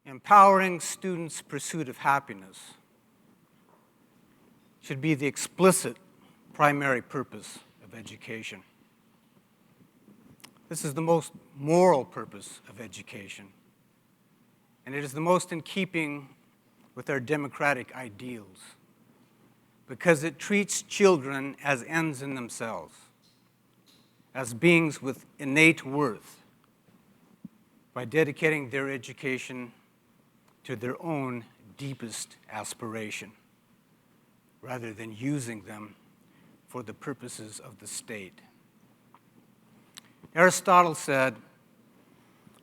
Empowering students' pursuit of happiness should be the explicit primary purpose of education. This is the most moral purpose of education, and it is the most in keeping with our democratic ideals, because it treats children as ends in themselves, as beings with innate worth, by dedicating their education to their own deepest aspiration, rather than using them for the purposes of the state. Aristotle said,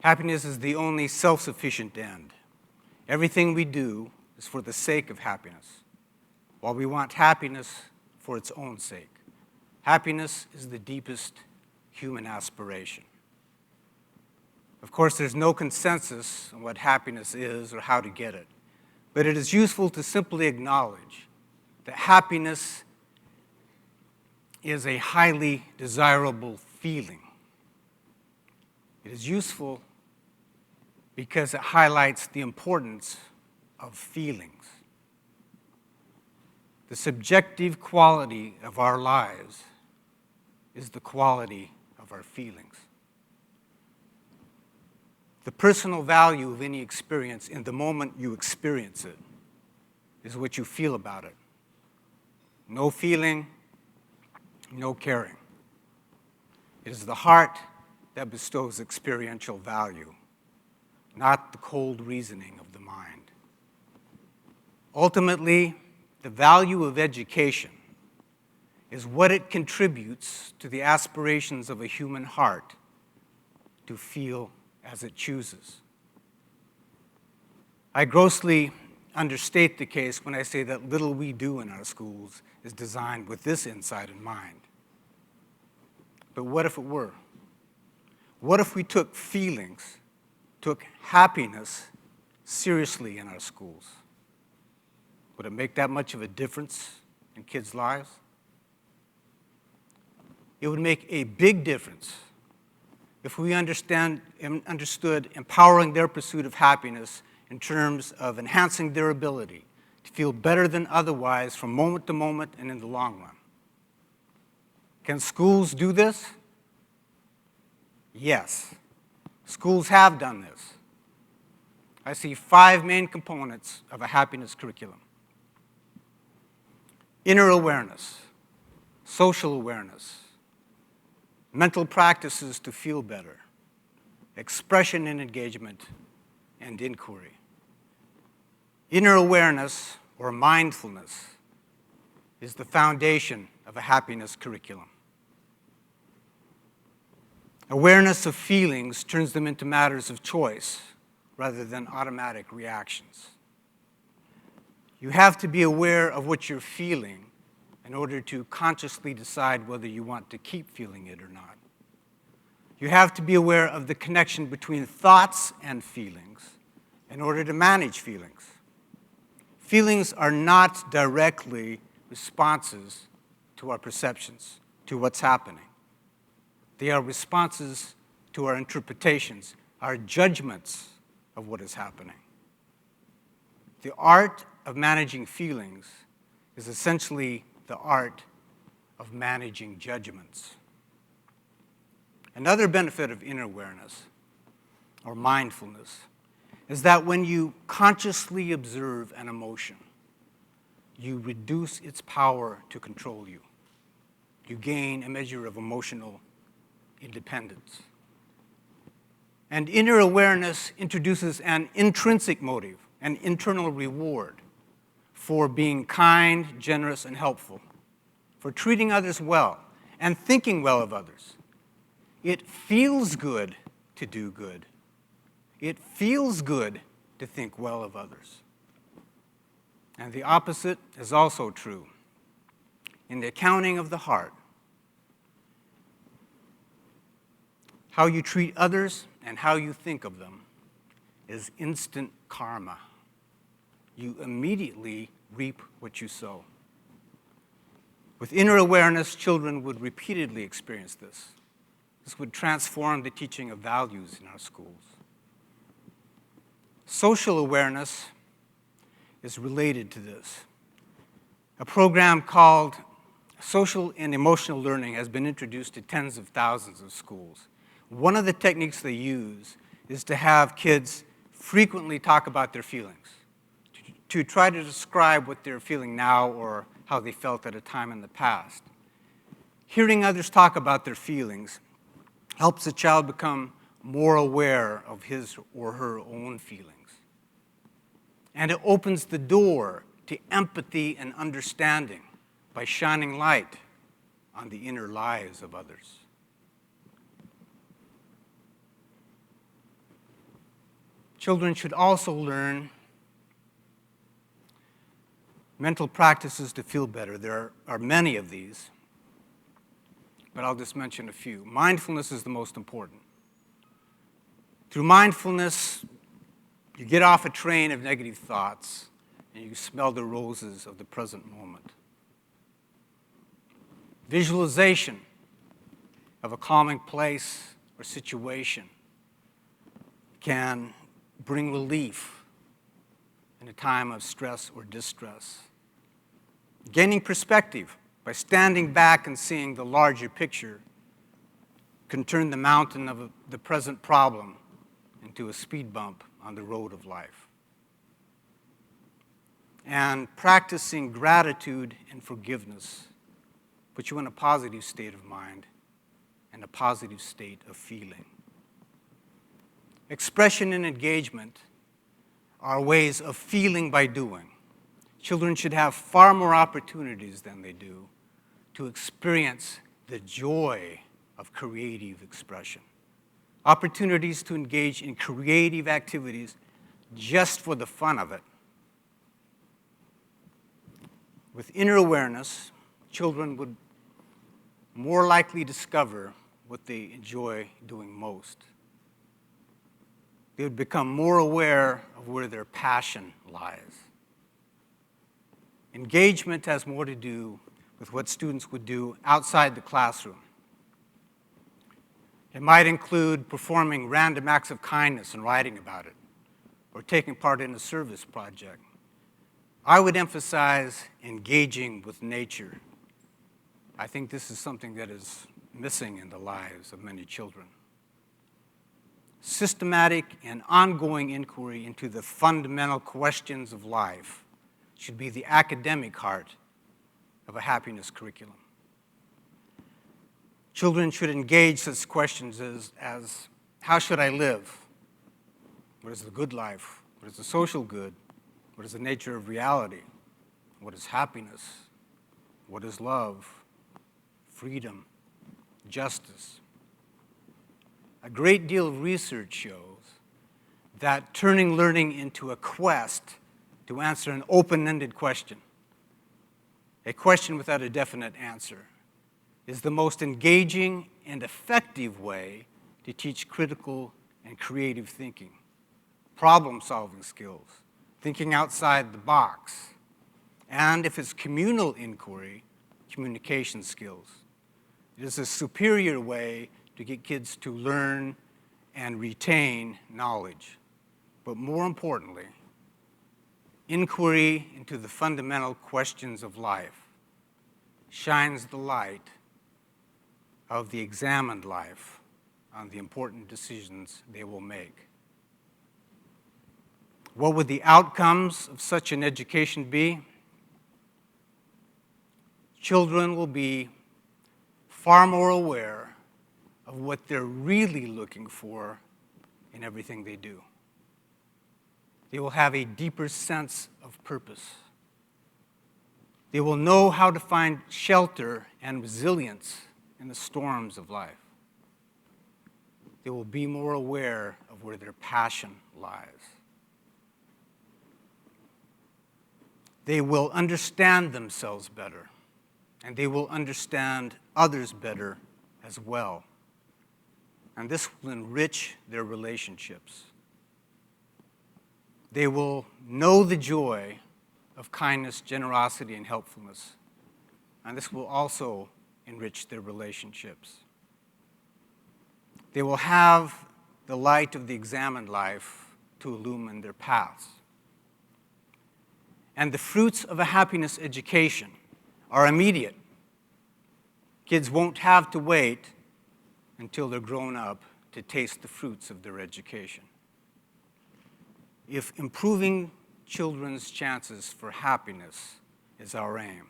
happiness is the only self-sufficient end. Everything we do is for the sake of happiness, while we want happiness for its own sake. Happiness is the deepest human aspiration. Of course, there's no consensus on what happiness is or how to get it, but it is useful to simply acknowledge that happiness is a highly desirable feeling. It is useful because it highlights the importance of feelings. The subjective quality of our lives is the quality of our feelings. The personal value of any experience in the moment you experience it is what you feel about it. No feeling, no caring. It is the heart that bestows experiential value, not the cold reasoning of the mind. Ultimately, the value of education is what it contributes to the aspirations of a human heart to feel as it chooses. I grossly understate the case when I say that little we do in our schools is designed with this insight in mind. But what if it were? What if we took feelings, took happiness seriously in our schools? Would it make that much of a difference in kids' lives? It would make a big difference if we understood empowering their pursuit of happiness in terms of enhancing their ability to feel better than otherwise from moment to moment and in the long run. Can schools do this? Yes. Schools have done this. I see 5 main components of a happiness curriculum: inner awareness, social awareness, mental practices to feel better, expression and engagement, and inquiry. Inner awareness, or mindfulness, is the foundation of a happiness curriculum. Awareness of feelings turns them into matters of choice rather than automatic reactions. You have to be aware of what you're feeling in order to consciously decide whether you want to keep feeling it or not. You have to be aware of the connection between thoughts and feelings in order to manage feelings. Feelings are not directly responses to our perceptions, to what's happening. They are responses to our interpretations, our judgments of what is happening. The art of managing feelings is essentially the art of managing judgments. Another benefit of inner awareness, or mindfulness, is that when you consciously observe an emotion, you reduce its power to control you. You gain a measure of emotional independence. And inner awareness introduces an intrinsic motive, an internal reward for being kind, generous, and helpful, for treating others well, and thinking well of others. It feels good to do good. It feels good to think well of others. And the opposite is also true. In the accounting of the heart, how you treat others and how you think of them is instant karma. You immediately reap what you sow. With inner awareness, children would repeatedly experience this. This would transform the teaching of values in our schools. Social awareness is related to this. A program called Social and Emotional Learning has been introduced to tens of thousands of schools. One of the techniques they use is to have kids frequently talk about their feelings, to try to describe what they're feeling now or how they felt at a time in the past. Hearing others talk about their feelings helps a child become more aware of his or her own feelings. And it opens the door to empathy and understanding by shining light on the inner lives of others. Children should also learn mental practices to feel better. There are many of these, but I'll just mention a few. Mindfulness is the most important. Through mindfulness, you get off a train of negative thoughts and you smell the roses of the present moment. Visualization of a calming place or situation can bring relief in a time of stress or distress. Gaining perspective by standing back and seeing the larger picture can turn the mountain of the present problem into a speed bump on the road of life. And practicing gratitude and forgiveness puts you in a positive state of mind and a positive state of feeling. Expression and engagement are ways of feeling by doing. Children should have far more opportunities than they do to experience the joy of creative expression. Opportunities to engage in creative activities just for the fun of it. With inner awareness, children would more likely discover what they enjoy doing most. They would become more aware of where their passion lies. Engagement has more to do with what students would do outside the classroom. It might include performing random acts of kindness and writing about it, or taking part in a service project. I would emphasize engaging with nature. I think this is something that is missing in the lives of many children. Systematic and ongoing inquiry into the fundamental questions of life should be the academic heart of a happiness curriculum. Children should engage such questions as how should I live? What is the good life? What is the social good? What is the nature of reality? What is happiness? What is love? Freedom? Justice? A great deal of research shows that turning learning into a quest to answer an open-ended question, a question without a definite answer, is the most engaging and effective way to teach critical and creative thinking, problem-solving skills, thinking outside the box, and if it's communal inquiry, communication skills. It is a superior way to get kids to learn and retain knowledge. But more importantly, inquiry into the fundamental questions of life shines the light of the examined life on the important decisions they will make. What would the outcomes of such an education be? Children will be far more aware of what they're really looking for in everything they do. They will have a deeper sense of purpose. They will know how to find shelter and resilience in the storms of life. They will be more aware of where their passion lies. They will understand themselves better, and they will understand others better as well. And this will enrich their relationships. They will know the joy of kindness, generosity, and helpfulness. And this will also enrich their relationships. They will have the light of the examined life to illumine their paths. And the fruits of a happiness education are immediate. Kids won't have to wait until they're grown up to taste the fruits of their education. If improving children's chances for happiness is our aim,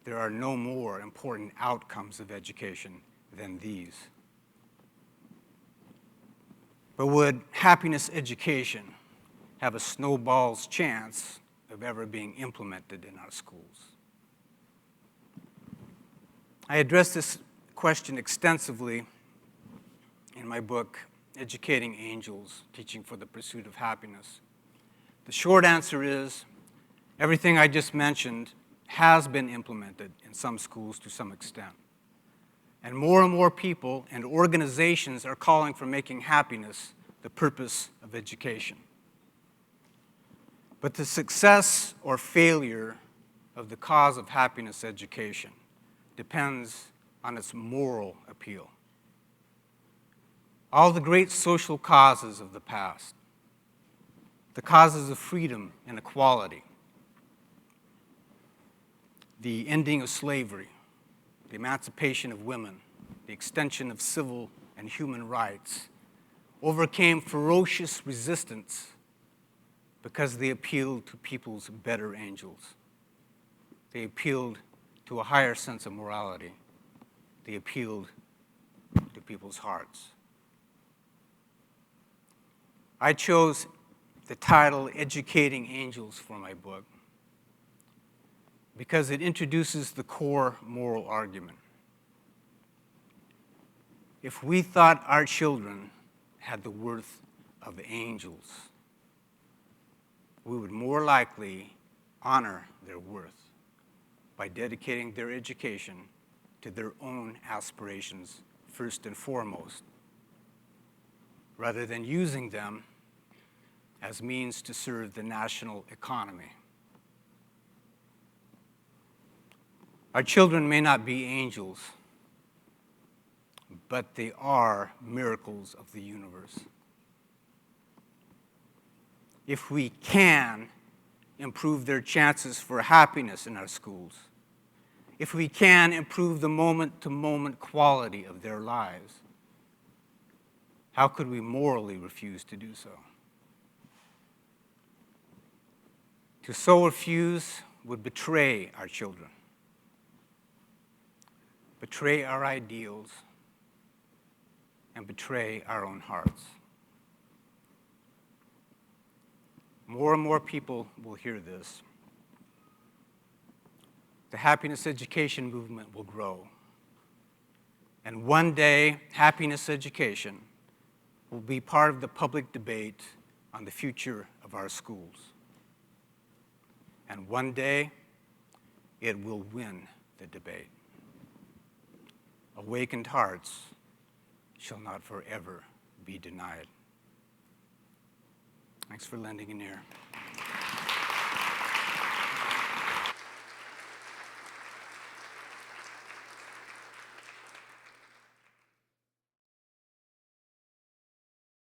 there are no more important outcomes of education than these. But would happiness education have a snowball's chance of ever being implemented in our schools? I address this question extensively in my book, Educating Angels, Teaching for the Pursuit of Happiness. The short answer is everything I just mentioned has been implemented in some schools to some extent. And more people and organizations are calling for making happiness the purpose of education. But the success or failure of the cause of happiness education depends on its moral appeal. All the great social causes of the past, the causes of freedom and equality, the ending of slavery, the emancipation of women, the extension of civil and human rights, overcame ferocious resistance because they appealed to people's better angels. They appealed to a higher sense of morality. They appealed to people's hearts. I chose the title Educating Angels for my book because it introduces the core moral argument. If we thought our children had the worth of angels, we would more likely honor their worth by dedicating their education to their own aspirations first and foremost, rather than using them as means to serve the national economy. Our children may not be angels, but they are miracles of the universe. If we can improve their chances for happiness in our schools, if we can improve the moment-to-moment quality of their lives, how could we morally refuse to do so? To so refuse would betray our children, betray our ideals, and betray our own hearts. More and more people will hear this. The happiness education movement will grow. And one day, happiness education will be part of the public debate on the future of our schools. And one day, it will win the debate. Awakened hearts shall not forever be denied. Thanks for lending an ear.